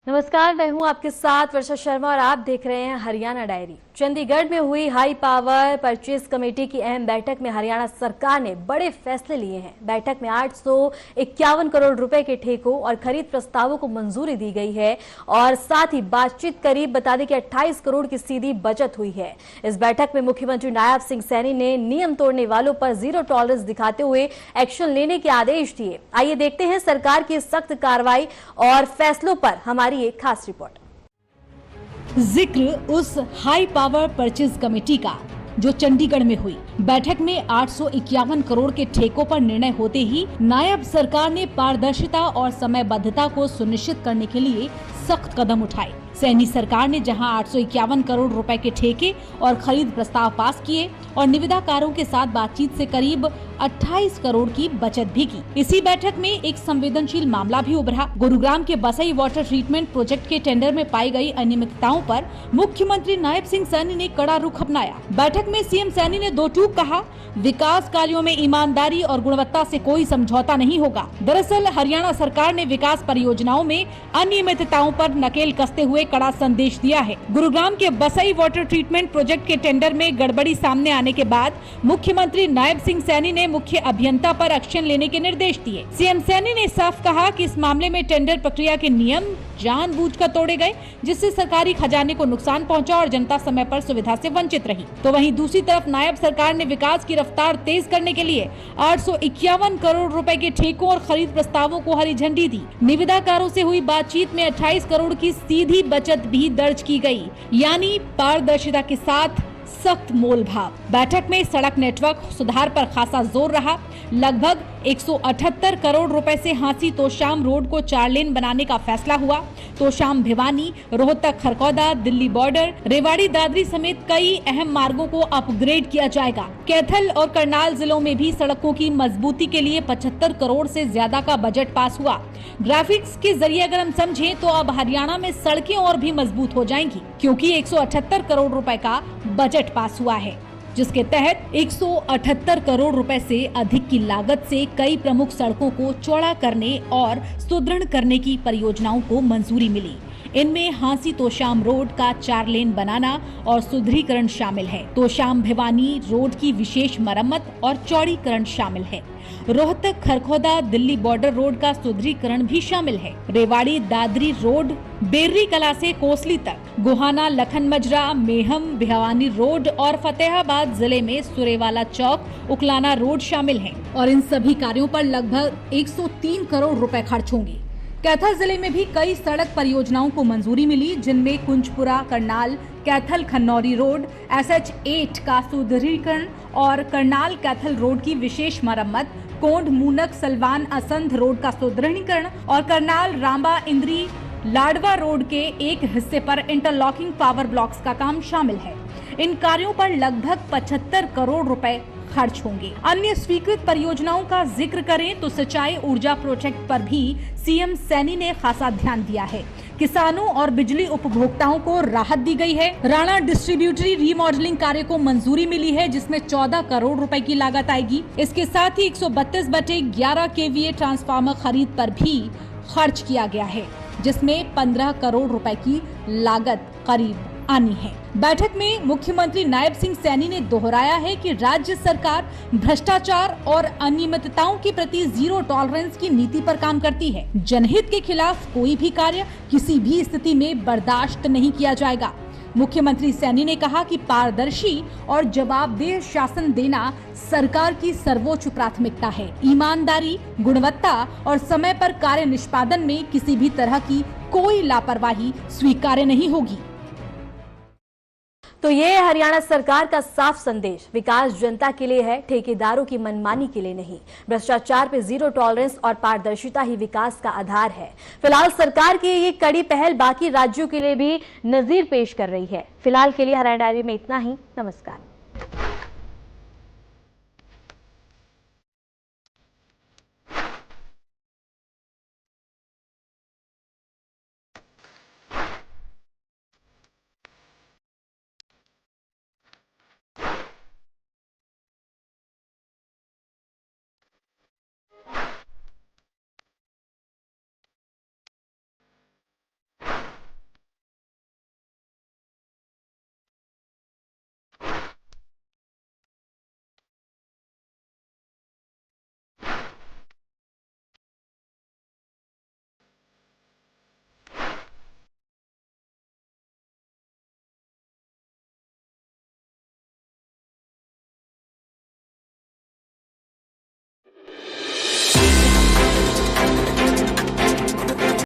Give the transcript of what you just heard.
नमस्कार, मैं हूं आपके साथ वर्षा शर्मा और आप देख रहे हैं हरियाणा डायरी। चंडीगढ़ में हुई हाई पावर परचेज कमेटी की अहम बैठक में हरियाणा सरकार ने बड़े फैसले लिए हैं। बैठक में 851 करोड़ रुपए के ठेकों और खरीद प्रस्तावों को मंजूरी दी गई है और साथ ही बातचीत करीब बता दें कि 28 करोड़ की सीधी बचत हुई है। इस बैठक में मुख्यमंत्री नायब सिंह सैनी ने नियम तोड़ने वालों पर जीरो टॉलरेंस दिखाते हुए एक्शन लेने के आदेश दिए। आइए देखते हैं सरकार की सख्त कार्रवाई और फैसलों पर हमारी एक खास रिपोर्ट। जिक्र उस हाई पावर परचेज कमेटी का जो चंडीगढ़ में हुई। बैठक में 851 करोड़ के ठेकों पर निर्णय होते ही नायब सरकार ने पारदर्शिता और समयबद्धता को सुनिश्चित करने के लिए सख्त कदम उठाए। सैनी सरकार ने जहां 851 करोड़ रुपए के ठेके और खरीद प्रस्ताव पास किए और निविदाकारों के साथ बातचीत से करीब 28 करोड़ की बचत भी की। इसी बैठक में एक संवेदनशील मामला भी उभरा। गुरुग्राम के बसई वाटर ट्रीटमेंट प्रोजेक्ट के टेंडर में पाई गई अनियमितताओं पर मुख्यमंत्री नायब सिंह सैनी ने कड़ा रुख अपनाया। बैठक में सीएम सैनी ने दो टूक कहा, विकास कार्यों में ईमानदारी और गुणवत्ता से कोई समझौता नहीं होगा। दरअसल हरियाणा सरकार ने विकास परियोजनाओं में अनियमितताओं पर नकेल कसते हुए कड़ा संदेश दिया है। गुरुग्राम के बसई वाटर ट्रीटमेंट प्रोजेक्ट के टेंडर में गड़बड़ी सामने आने के बाद मुख्यमंत्री नायब सिंह सैनी ने मुख्य अभियंता पर एक्शन लेने के निर्देश दिए। सीएम सैनी ने साफ कहा कि इस मामले में टेंडर प्रक्रिया के नियम जानबूझकर तोड़े गए, जिससे सरकारी खजाने को नुकसान पहुंचा और जनता समय पर सुविधा से वंचित रही। तो वहीं दूसरी तरफ नायब सरकार ने विकास की रफ्तार तेज करने के लिए 851 करोड़ रुपए के ठेकों और खरीद प्रस्तावों को हरी झंडी दी। निविदाकारों से हुई बातचीत में 28 करोड़ की सीधी बचत भी दर्ज की गई, यानी पारदर्शिता के साथ सख्त मोल भाव। बैठक में सड़क नेटवर्क सुधार पर खासा जोर रहा। लगभग 178 करोड़ रुपए से हांसी तोशाम रोड को 4 लेन बनाने का फैसला हुआ। तोशाम भिवानी, रोहतक खरगौदा, दिल्ली बॉर्डर, रेवाड़ी दादरी समेत कई अहम मार्गों को अपग्रेड किया जाएगा। कैथल और करनाल जिलों में भी सड़कों की मजबूती के लिए 75 करोड़ से ज्यादा का बजट पास हुआ। ग्राफिक्स के जरिए अगर हम समझें तो अब हरियाणा में सड़कें और भी मजबूत हो जाएंगी, क्योंकि 178 करोड़ रुपए का बजट पास हुआ है, जिसके तहत 178 करोड़ रुपए से अधिक की लागत से कई प्रमुख सड़कों को चौड़ा करने और सुदृढ़ करने की परियोजनाओं को मंजूरी मिली। इनमें हांसी तोशाम रोड का 4 लेन बनाना और सुदृढ़ीकरण शामिल है। तोशाम भिवानी रोड की विशेष मरम्मत और चौड़ीकरण शामिल है। रोहतक खरगौदा दिल्ली बॉर्डर रोड का सुदृढ़ीकरण भी शामिल है। रेवाड़ी दादरी रोड बेर्री कला से कोसली तक, गोहाना लखन मजरा, मेहम भिवानी रोड और फतेहाबाद जिले में सुरेवाला चौक उकलाना रोड शामिल हैं और इन सभी कार्यों पर लगभग 103 करोड़ रुपए खर्च होंगे। कैथल जिले में भी कई सड़क परियोजनाओं को मंजूरी मिली, जिनमें कुंजपुरा करनाल कैथल खन्नौरी रोड, SH8 का सुदृढ़ीकरण और करनाल कैथल रोड की विशेष मरम्मत, कोंड मूनक सलवान असंध रोड का सुदृढ़ीकरण और करनाल रांबा इंद्री लाडवा रोड के एक हिस्से पर इंटरलॉकिंग पावर ब्लॉक्स का काम शामिल है। इन कार्यों पर लगभग 75 करोड़ रुपए खर्च होंगे। अन्य स्वीकृत परियोजनाओं का जिक्र करें तो सिंचाई ऊर्जा प्रोजेक्ट पर भी सीएम सैनी ने खासा ध्यान दिया है। किसानों और बिजली उपभोक्ताओं को राहत दी गई है। राणा डिस्ट्रीब्यूटरी रीमॉडलिंग कार्य को मंजूरी मिली है, जिसमें 14 करोड़ रुपए की लागत आएगी। इसके साथ ही 132/11 kVA ट्रांसफार्मर खरीद पर भी खर्च किया गया है, जिसमें 15 करोड़ रुपए की लागत करीब आनी है। बैठक में मुख्यमंत्री नायब सिंह सैनी ने दोहराया है कि राज्य सरकार भ्रष्टाचार और अनियमितताओं के प्रति जीरो टॉलरेंस की नीति पर काम करती है। जनहित के खिलाफ कोई भी कार्य किसी भी स्थिति में बर्दाश्त नहीं किया जाएगा। मुख्यमंत्री सैनी ने कहा कि पारदर्शी और जवाबदेह शासन देना सरकार की सर्वोच्च प्राथमिकता है। ईमानदारी, गुणवत्ता और समय पर कार्य निष्पादन में किसी भी तरह की कोई लापरवाही स्वीकार्य नहीं होगी। तो ये हरियाणा सरकार का साफ संदेश, विकास जनता के लिए है, ठेकेदारों की मनमानी के लिए नहीं। भ्रष्टाचार पे जीरो टॉलरेंस और पारदर्शिता ही विकास का आधार है। फिलहाल सरकार की ये कड़ी पहल बाकी राज्यों के लिए भी नजीर पेश कर रही है। फिलहाल के लिए हरियाणा डायरी में इतना ही। नमस्कार।